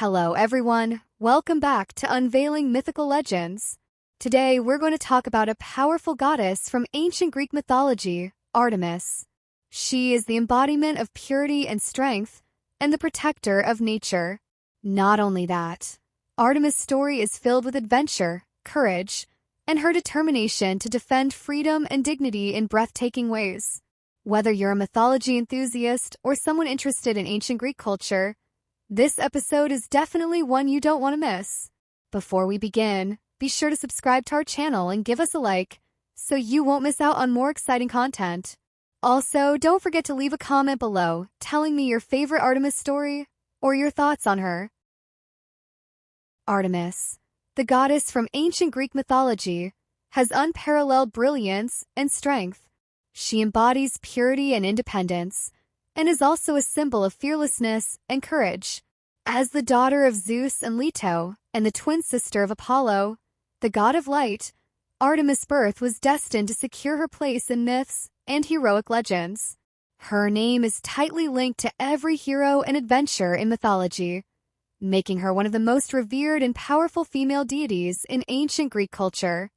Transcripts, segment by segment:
Hello everyone, welcome back to Unveiling Mythical Legends. Today we're going to talk about a powerful goddess from ancient Greek mythology, Artemis. She is the embodiment of purity and strength, and the protector of nature. Not only that, Artemis' story is filled with adventure, courage, and her determination to defend freedom and dignity in breathtaking ways. Whether you're a mythology enthusiast or someone interested in ancient Greek culture, this episode is definitely one you don't want to miss. Before we begin, be sure to subscribe to our channel and give us a like, so you won't miss out on more exciting content. Also, don't forget to leave a comment below telling me your favorite Artemis story or your thoughts on her. Artemis, the goddess from ancient Greek mythology, has unparalleled brilliance and strength. She embodies purity and independence, and is also a symbol of fearlessness and courage. As the daughter of Zeus and Leto and the twin sister of Apollo, the god of light, Artemis' birth was destined to secure her place in myths and heroic legends. Her name is tightly linked to every hero and adventure in mythology, making her one of the most revered and powerful female deities in ancient Greek culture.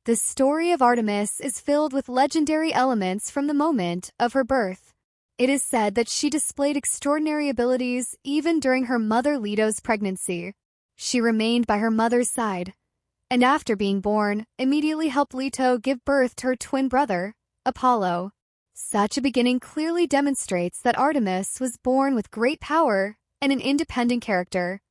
The story of Artemis is filled with legendary elements from the moment of her birth. It is said that she displayed extraordinary abilities even during her mother Leto's pregnancy. She remained by her mother's side, and after being born, immediately helped Leto give birth to her twin brother, Apollo. Such a beginning clearly demonstrates that Artemis was born with great power and an independent character.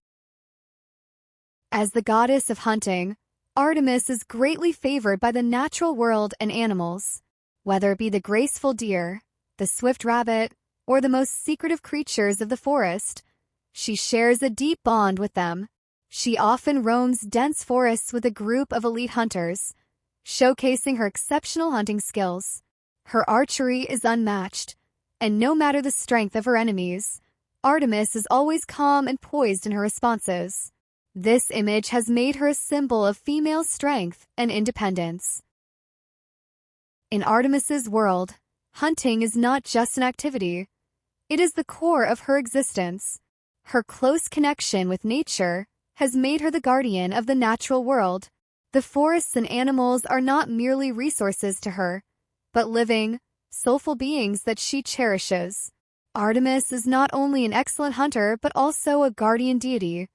As the goddess of hunting, Artemis is greatly favored by the natural world and animals. Whether it be the graceful deer, the swift rabbit, or the most secretive creatures of the forest, she shares a deep bond with them. She often roams dense forests with a group of elite hunters, showcasing her exceptional hunting skills. Her archery is unmatched, and no matter the strength of her enemies, Artemis is always calm and poised in her responses. This image has made her a symbol of female strength and independence. In Artemis's world, hunting is not just an activity. It is the core of her existence. Her close connection with nature has made her the guardian of the natural world. The forests and animals are not merely resources to her, but living, soulful beings that she cherishes. Artemis is not only an excellent hunter but also a guardian deity,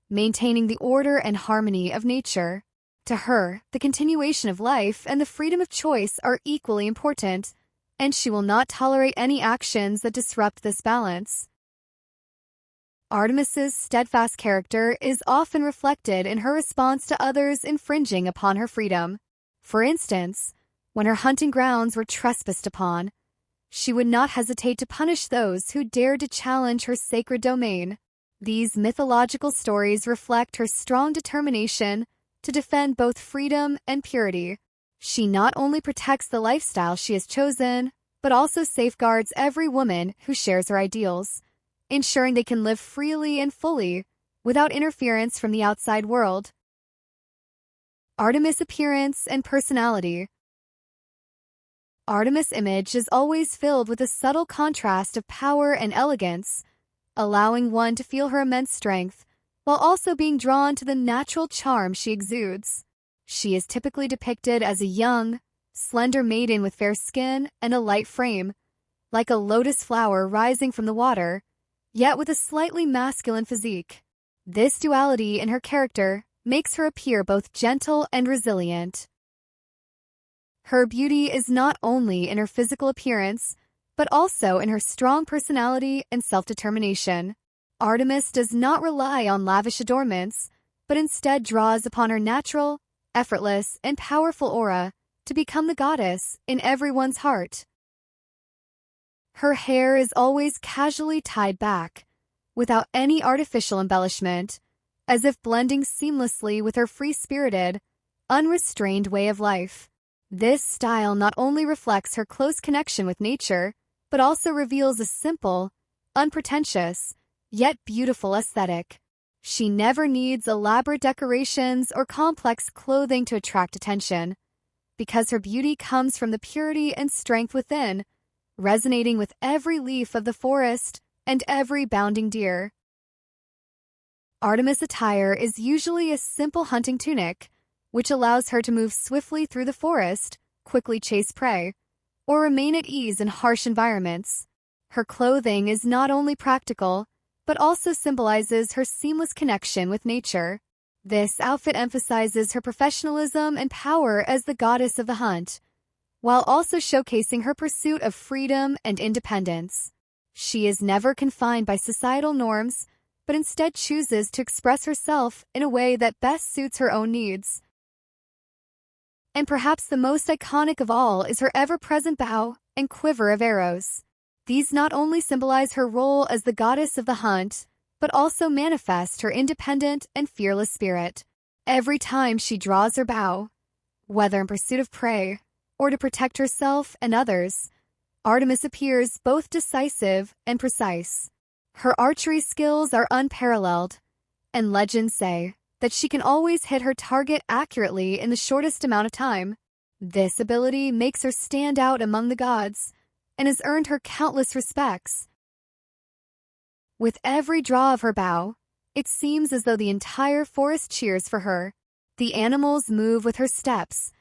maintaining the order and harmony of nature. To her, the continuation of life and the freedom of choice are equally important, and she will not tolerate any actions that disrupt this balance. Artemis's steadfast character is often reflected in her response to others infringing upon her freedom. For instance, when her hunting grounds were trespassed upon, she would not hesitate to punish those who dared to challenge her sacred domain. These mythological stories reflect her strong determination to defend both freedom and purity. She not only protects the lifestyle she has chosen, but also safeguards every woman who shares her ideals, ensuring they can live freely and fully without interference from the outside world. Artemis' appearance and personality. Artemis' image is always filled with a subtle contrast of power and elegance, allowing one to feel her immense strength, while also being drawn to the natural charm she exudes. She is typically depicted as a young, slender maiden with fair skin and a light frame, like a lotus flower rising from the water, yet with a slightly masculine physique. This duality in her character makes her appear both gentle and resilient. Her beauty is not only in her physical appearance, but also in her strong personality and self-determination. Artemis does not rely on lavish adornments, but instead draws upon her natural, effortless, and powerful aura to become the goddess in everyone's heart. Her hair is always casually tied back, without any artificial embellishment, as if blending seamlessly with her free-spirited, unrestrained way of life. This style not only reflects her close connection with nature, but also reveals a simple, unpretentious, yet beautiful aesthetic. She never needs elaborate decorations or complex clothing to attract attention, because her beauty comes from the purity and strength within, resonating with every leaf of the forest and every bounding deer. Artemis' attire is usually a simple hunting tunic, which allows her to move swiftly through the forest, quickly chase prey, or remain at ease in harsh environments. Her clothing is not only practical, but also symbolizes her seamless connection with nature. This outfit emphasizes her professionalism and power as the goddess of the hunt, while also showcasing her pursuit of freedom and independence. She is never confined by societal norms, but instead chooses to express herself in a way that best suits her own needs. And perhaps the most iconic of all is her ever-present bow and quiver of arrows. These not only symbolize her role as the goddess of the hunt, but also manifest her independent and fearless spirit. Every time she draws her bow, whether in pursuit of prey or to protect herself and others, Artemis appears both decisive and precise. Her archery skills are unparalleled, and legends say that she can always hit her target accurately in the shortest amount of time. This ability makes her stand out among the gods and has earned her countless respects. With every draw of her bow, it seems as though the entire forest cheers for her. The animals move with her steps,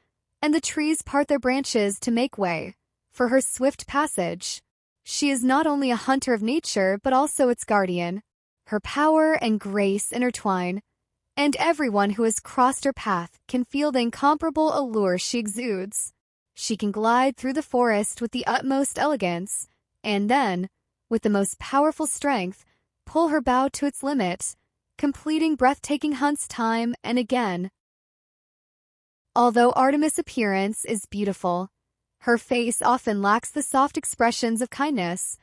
and the trees part their branches to make way for her swift passage. She is not only a hunter of nature, but also its guardian. Her power and grace intertwine, and everyone who has crossed her path can feel the incomparable allure she exudes. She can glide through the forest with the utmost elegance, and then, with the most powerful strength, pull her bow to its limit, completing breathtaking hunts time and again. Although Artemis' appearance is beautiful, her face often lacks the soft expressions of kindness,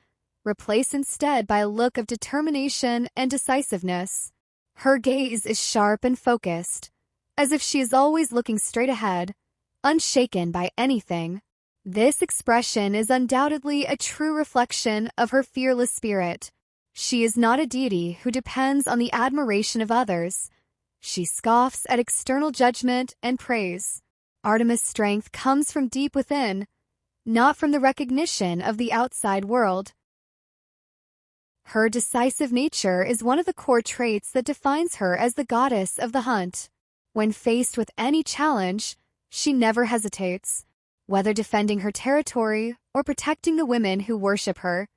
replaced instead by a look of determination and decisiveness. Her gaze is sharp and focused, as if she is always looking straight ahead, unshaken by anything. This expression is undoubtedly a true reflection of her fearless spirit. She is not a deity who depends on the admiration of others. She scoffs at external judgment and praise. Artemis' strength comes from deep within, not from the recognition of the outside world. Her decisive nature is one of the core traits that defines her as the goddess of the hunt. When faced with any challenge, she never hesitates. Whether defending her territory or protecting the women who worship her,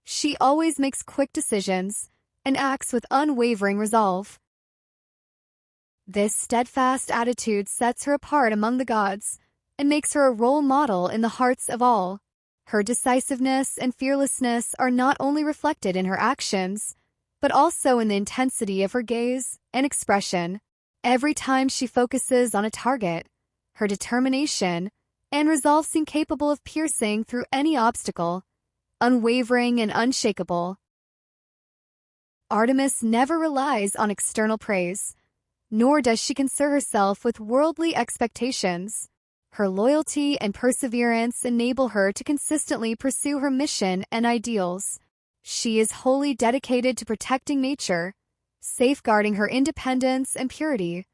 she always makes quick decisions and acts with unwavering resolve. This steadfast attitude sets her apart among the gods and makes her a role model in the hearts of all. Her decisiveness and fearlessness are not only reflected in her actions, but also in the intensity of her gaze and expression. Every time she focuses on a target, her determination and resolve seem capable of piercing through any obstacle, unwavering and unshakable. Artemis never relies on external praise, nor does she concern herself with worldly expectations. Her loyalty and perseverance enable her to consistently pursue her mission and ideals. She is wholly dedicated to protecting nature, safeguarding her independence and purity,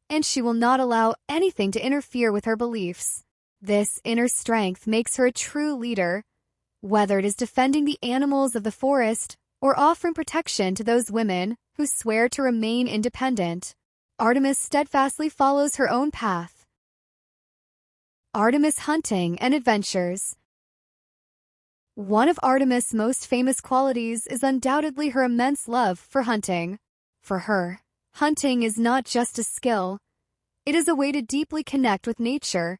and she will not allow anything to interfere with her beliefs. This inner strength makes her a true leader, whether it is defending the animals of the forest or offering protection to those women who swear to remain independent. Artemis steadfastly follows her own path. Artemis hunting and adventures. One of Artemis' most famous qualities is undoubtedly her immense love for hunting. For her, hunting is not just a skill. It is a way to deeply connect with nature,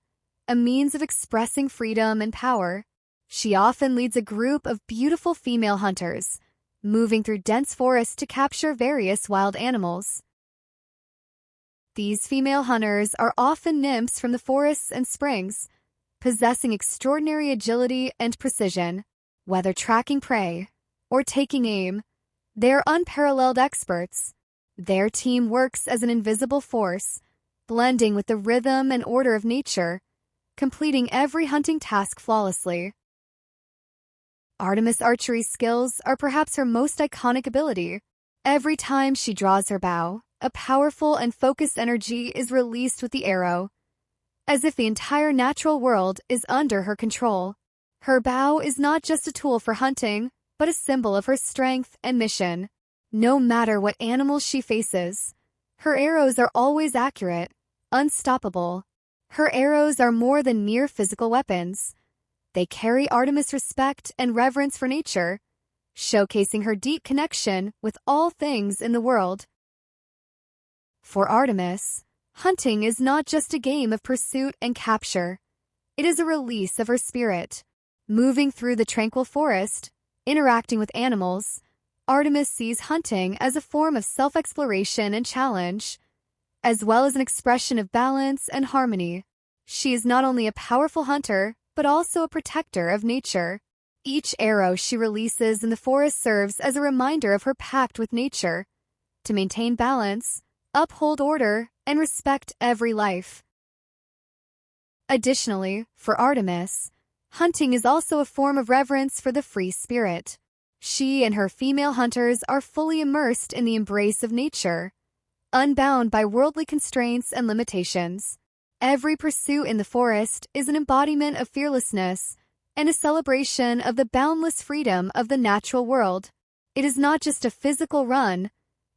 a means of expressing freedom and power. She often leads a group of beautiful female hunters, moving through dense forests to capture various wild animals. These female hunters are often nymphs from the forests and springs, possessing extraordinary agility and precision. Whether tracking prey or taking aim, they are unparalleled experts. Their team works as an invisible force, blending with the rhythm and order of nature, completing every hunting task flawlessly. Artemis' archery skills are perhaps her most iconic ability. Every time she draws her bow, a powerful and focused energy is released with the arrow, as if the entire natural world is under her control. Her bow is not just a tool for hunting, but a symbol of her strength and mission. No matter what animals she faces, her arrows are always accurate, unstoppable. Her arrows are more than mere physical weapons. They carry Artemis' respect and reverence for nature, showcasing her deep connection with all things in the world. For Artemis, hunting is not just a game of pursuit and capture. It is a release of her spirit. Moving through the tranquil forest, interacting with animals, Artemis sees hunting as a form of self-exploration and challenge, as well as an expression of balance and harmony. She is not only a powerful hunter, but also a protector of nature. Each arrow she releases in the forest serves as a reminder of her pact with nature, to maintain balance, uphold order, and respect every life. Additionally, for Artemis, hunting is also a form of reverence for the free spirit. She and her female hunters are fully immersed in the embrace of nature, unbound by worldly constraints and limitations. Every pursuit in the forest is an embodiment of fearlessness and a celebration of the boundless freedom of the natural world. It is not just a physical run,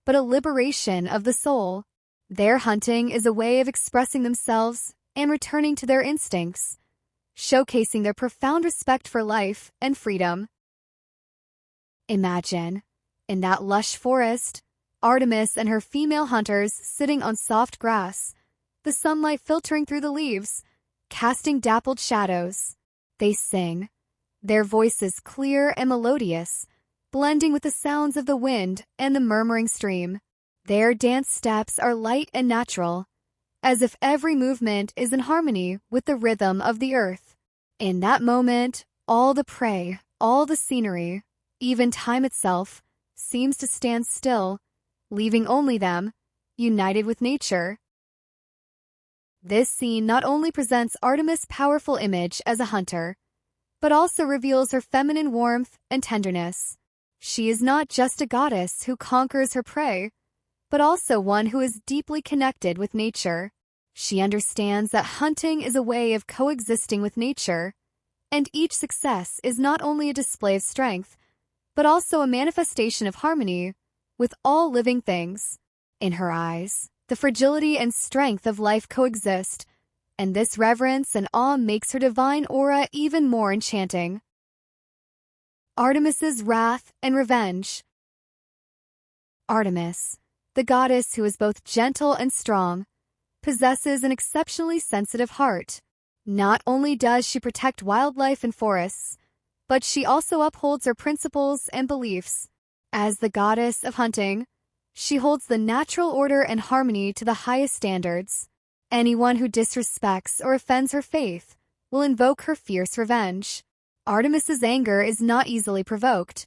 but a liberation of the soul. Their hunting is a way of expressing themselves and returning to their instincts, showcasing their profound respect for life and freedom. Imagine, in that lush forest, Artemis and her female hunters sitting on soft grass, the sunlight filtering through the leaves, casting dappled shadows. They sing, their voices clear and melodious, blending with the sounds of the wind and the murmuring stream. Their dance steps are light and natural, as if every movement is in harmony with the rhythm of the earth. In that moment, all the prey, all the scenery, even time itself, seems to stand still, leaving only them, united with nature. This scene not only presents Artemis' powerful image as a hunter, but also reveals her feminine warmth and tenderness. She is not just a goddess who conquers her prey, but also one who is deeply connected with nature. She understands that hunting is a way of coexisting with nature, and each success is not only a display of strength, but also a manifestation of harmony with all living things. In her eyes, the fragility and strength of life coexist, and this reverence and awe makes her divine aura even more enchanting. Artemis's wrath and revenge. Artemis, the goddess who is both gentle and strong, possesses an exceptionally sensitive heart. Not only does she protect wildlife and forests, but she also upholds her principles and beliefs. As the goddess of hunting, she holds the natural order and harmony to the highest standards. Anyone who disrespects or offends her faith will invoke her fierce revenge. Artemis's anger is not easily provoked,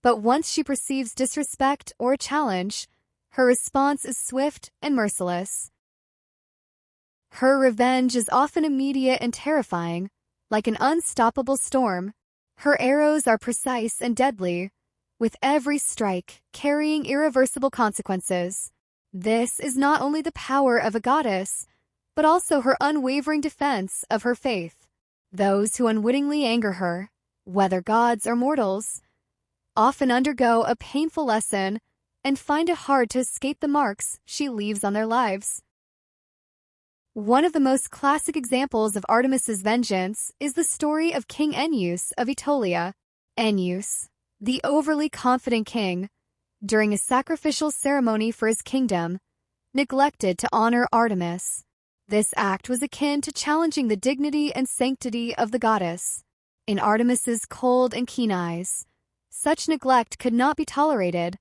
but once she perceives disrespect or a challenge, her response is swift and merciless. Her revenge is often immediate and terrifying, like an unstoppable storm. Her arrows are precise and deadly, with every strike carrying irreversible consequences. This is not only the power of a goddess, but also her unwavering defense of her faith. Those who unwittingly anger her, whether gods or mortals, often undergo a painful lesson and find it hard to escape the marks she leaves on their lives. One of the most classic examples of Artemis's vengeance is the story of King Ennius of Aetolia. Ennius, the overly confident king, during a sacrificial ceremony for his kingdom, neglected to honor Artemis. This act was akin to challenging the dignity and sanctity of the goddess. In Artemis's cold and keen eyes, such neglect could not be tolerated,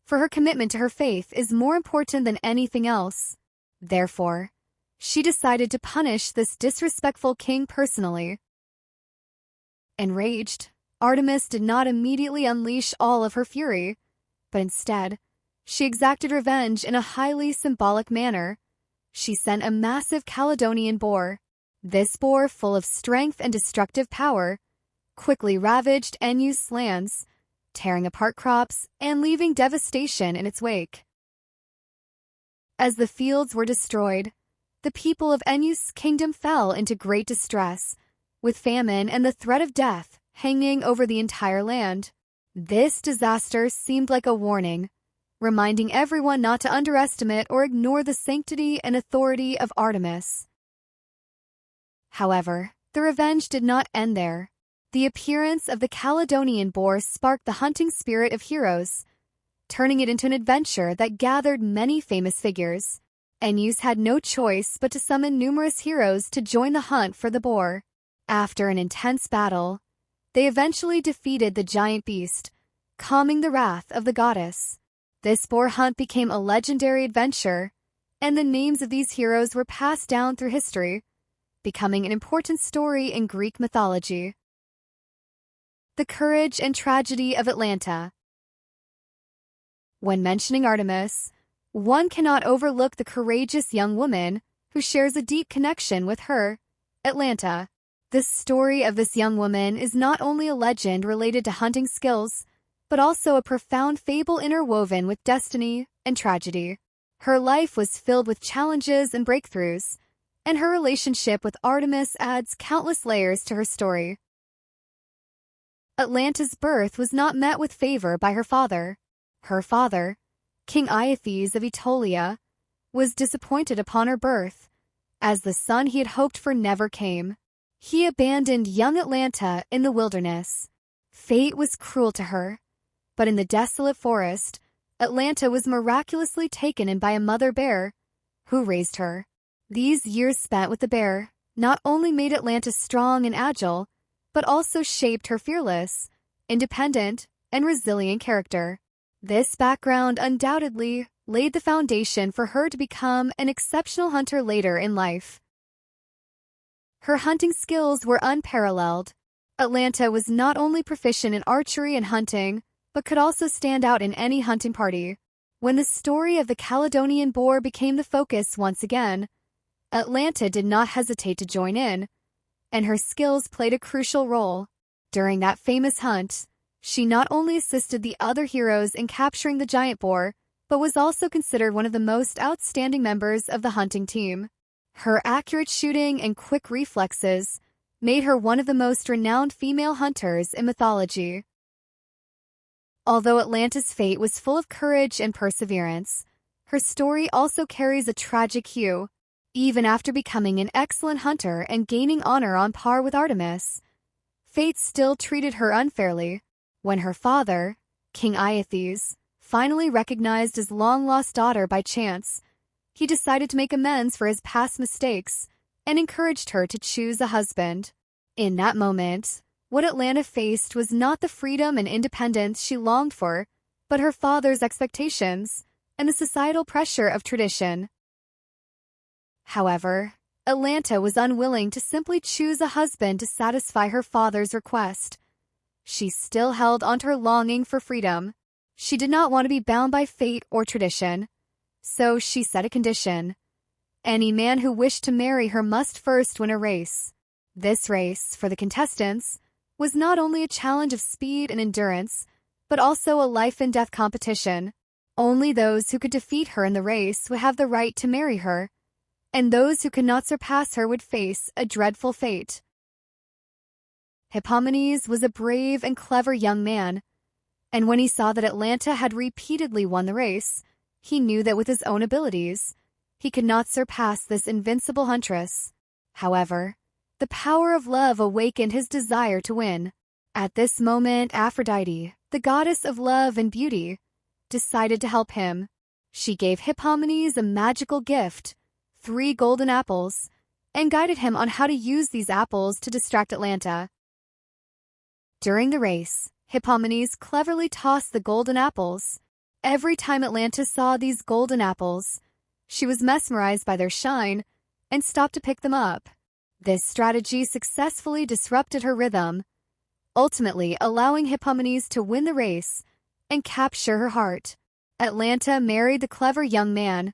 for her commitment to her faith is more important than anything else. Therefore, she decided to punish this disrespectful king personally. Enraged, Artemis did not immediately unleash all of her fury, but instead, she exacted revenge in a highly symbolic manner. She sent a massive Caledonian boar. This boar, full of strength and destructive power, quickly ravaged Ennius' lands, tearing apart crops and leaving devastation in its wake. As the fields were destroyed, the people of Ennius' kingdom fell into great distress, with famine and the threat of death hanging over the entire land. This disaster seemed like a warning, reminding everyone not to underestimate or ignore the sanctity and authority of Artemis. However, the revenge did not end there. The appearance of the Caledonian boar sparked the hunting spirit of heroes, turning it into an adventure that gathered many famous figures. Zeus had no choice but to summon numerous heroes to join the hunt for the boar. After an intense battle, they eventually defeated the giant beast, calming the wrath of the goddess. This boar hunt became a legendary adventure, and the names of these heroes were passed down through history, becoming an important story in Greek mythology. The courage and tragedy of Atlanta. When mentioning Artemis, one cannot overlook the courageous young woman who shares a deep connection with her, Atlanta. The story of this young woman is not only a legend related to hunting skills, but also a profound fable interwoven with destiny and tragedy. Her life was filled with challenges and breakthroughs, and her relationship with Artemis adds countless layers to her story. Atlanta's birth was not met with favor by her father. Her father, King Aeetes of Aetolia, was disappointed upon her birth, as the son he had hoped for never came. He abandoned young Atlanta in the wilderness. Fate was cruel to her, but in the desolate forest, Atlanta was miraculously taken in by a mother bear, who raised her. These years spent with the bear not only made Atlanta strong and agile, but also shaped her fearless, independent, and resilient character. This background undoubtedly laid the foundation for her to become an exceptional hunter later in life. Her hunting skills were unparalleled. Atlanta was not only proficient in archery and hunting, but could also stand out in any hunting party. When the story of the Caledonian boar became the focus once again, Atlanta did not hesitate to join in, and her skills played a crucial role. During that famous hunt, she not only assisted the other heroes in capturing the giant boar, but was also considered one of the most outstanding members of the hunting team. Her accurate shooting and quick reflexes made her one of the most renowned female hunters in mythology. Although Atlanta's fate was full of courage and perseverance, her story also carries a tragic hue. Even after becoming an excellent hunter and gaining honor on par with Artemis, fate still treated her unfairly. When her father, King Aeetes, finally recognized his long-lost daughter by chance, he decided to make amends for his past mistakes and encouraged her to choose a husband. In that moment, what Atlanta faced was not the freedom and independence she longed for, but her father's expectations and the societal pressure of tradition. However, Atlanta was unwilling to simply choose a husband to satisfy her father's request. She still held onto her longing for freedom. She did not want to be bound by fate or tradition, so she set a condition. Any man who wished to marry her must first win a race. This race, for the contestants, was not only a challenge of speed and endurance, but also a life-and-death competition. Only those who could defeat her in the race would have the right to marry her, and those who could not surpass her would face a dreadful fate. Hippomenes was a brave and clever young man, and when he saw that Atlanta had repeatedly won the race, he knew that with his own abilities, he could not surpass this invincible huntress. However, the power of love awakened his desire to win. At this moment, Aphrodite, the goddess of love and beauty, decided to help him. She gave Hippomenes a magical gift, 3 golden apples, and guided him on how to use these apples to distract Atlanta. During the race, Hippomenes cleverly tossed the golden apples. Every time Atlanta saw these golden apples, she was mesmerized by their shine and stopped to pick them up. This strategy successfully disrupted her rhythm, ultimately allowing Hippomenes to win the race and capture her heart. Atlanta married the clever young man,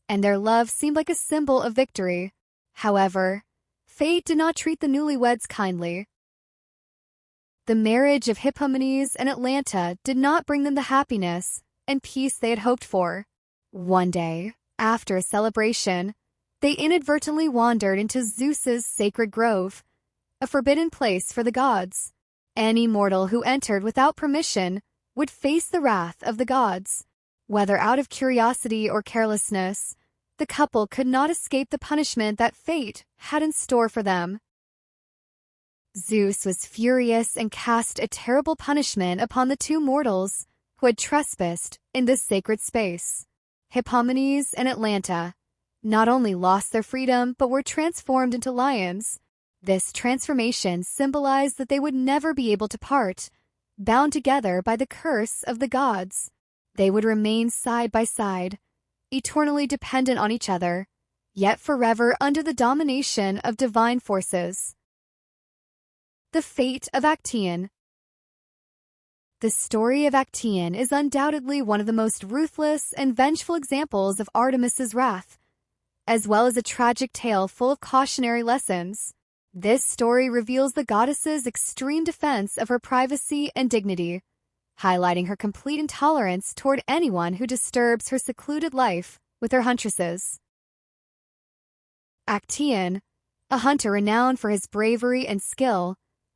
and their love seemed like a symbol of victory. However, fate did not treat the newlyweds kindly. The marriage of Hippomenes and Atlanta did not bring them the happiness and peace they had hoped for. One day, after a celebration, they inadvertently wandered into Zeus's sacred grove, a forbidden place for the gods. Any mortal who entered without permission would face the wrath of the gods. Whether out of curiosity or carelessness, the couple could not escape the punishment that fate had in store for them. Zeus was furious and cast a terrible punishment upon the two mortals who had trespassed in this sacred space. Hippomenes and Atlanta not only lost their freedom but were transformed into lions. This transformation symbolized that they would never be able to part, bound together by the curse of the gods. They would remain side by side, eternally dependent on each other, yet forever under the domination of divine forces. The fate of Actaeon. The story of Actaeon is undoubtedly one of the most ruthless and vengeful examples of Artemis's wrath, as well as a tragic tale full of cautionary lessons. This story reveals the goddess's extreme defense of her privacy and dignity, highlighting her complete intolerance toward anyone who disturbs her secluded life with her huntresses. Actaeon, a hunter renowned for his bravery and skill,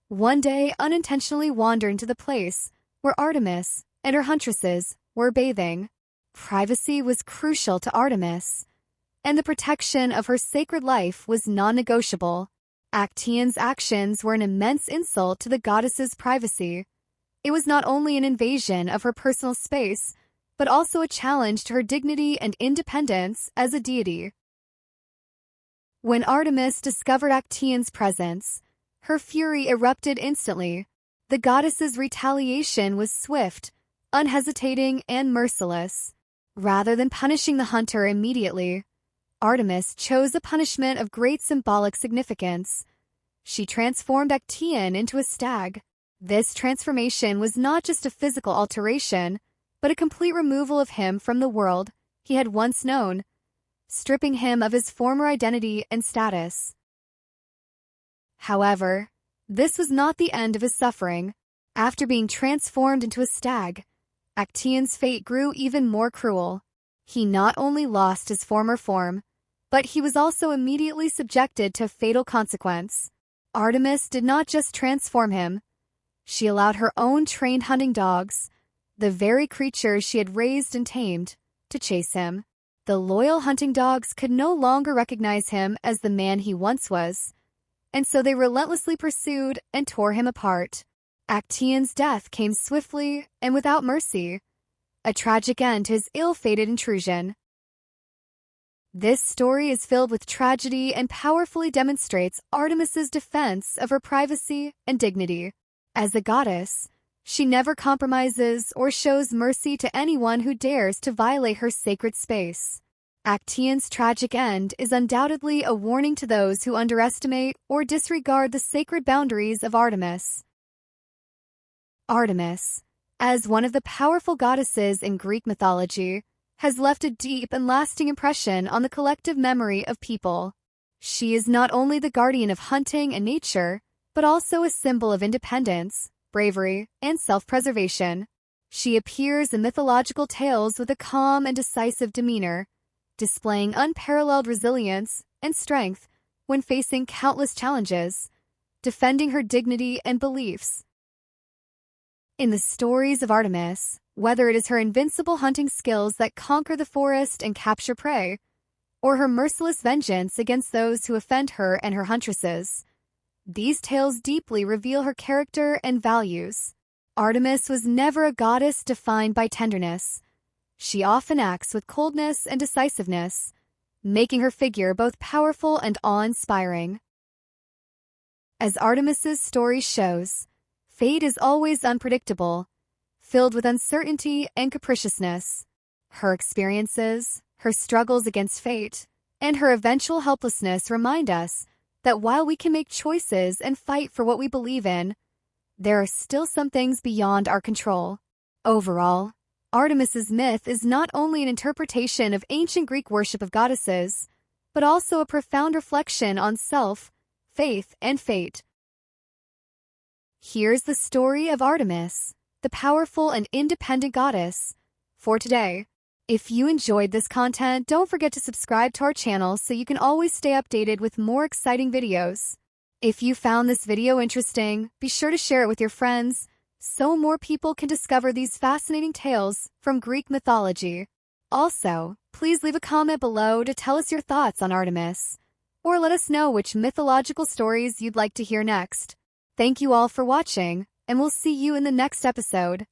one day unintentionally wandered into the place where Artemis and her huntresses were bathing. Privacy was crucial to Artemis, and the protection of her sacred life was non-negotiable. Actaeon's actions were an immense insult to the goddess's privacy. It was not only an invasion of her personal space, but also a challenge to her dignity and independence as a deity. When Artemis discovered Actaeon's presence, her fury erupted instantly. The goddess's retaliation was swift, unhesitating, and merciless. Rather than punishing the hunter immediately, Artemis chose a punishment of great symbolic significance. She transformed Actaeon into a stag. This transformation was not just a physical alteration, but a complete removal of him from the world he had once known, stripping him of his former identity and status. However, this was not the end of his suffering. After being transformed into a stag, Actaeon's fate grew even more cruel. He not only lost his former form, but he was also immediately subjected to a fatal consequence. Artemis did not just transform him. She allowed her own trained hunting dogs, the very creatures she had raised and tamed, to chase him. The loyal hunting dogs could no longer recognize him as the man he once was, and so they relentlessly pursued and tore him apart. Actaeon's death came swiftly and without mercy, a tragic end to his ill-fated intrusion. This story is filled with tragedy and powerfully demonstrates Artemis's defense of her privacy and dignity. As a goddess, she never compromises or shows mercy to anyone who dares to violate her sacred space. Actaeon's tragic end is undoubtedly a warning to those who underestimate or disregard the sacred boundaries of Artemis. Artemis, as one of the powerful goddesses in Greek mythology, has left a deep and lasting impression on the collective memory of people. She is not only the guardian of hunting and nature, but also a symbol of independence, bravery, and self-preservation. She appears in mythological tales with a calm and decisive demeanor, displaying unparalleled resilience and strength when facing countless challenges, defending her dignity and beliefs. In the stories of Artemis, whether it is her invincible hunting skills that conquer the forest and capture prey, or her merciless vengeance against those who offend her and her huntresses, these tales deeply reveal her character and values. Artemis was never a goddess defined by tenderness. She often acts with coldness and decisiveness, making her figure both powerful and awe-inspiring. As Artemis's story shows, fate is always unpredictable, filled with uncertainty and capriciousness. Her experiences, her struggles against fate, and her eventual helplessness remind us that while we can make choices and fight for what we believe in, there are still some things beyond our control. Overall, Artemis's myth is not only an interpretation of ancient Greek worship of goddesses, but also a profound reflection on self, faith, and fate. Here's the story of Artemis, the powerful and independent goddess, for today. If you enjoyed this content, don't forget to subscribe to our channel so you can always stay updated with more exciting videos. If you found this video interesting, be sure to share it with your friends so more people can discover these fascinating tales from Greek mythology. Also, please leave a comment below to tell us your thoughts on Artemis, or let us know which mythological stories you'd like to hear next. Thank you all for watching, and we'll see you in the next episode.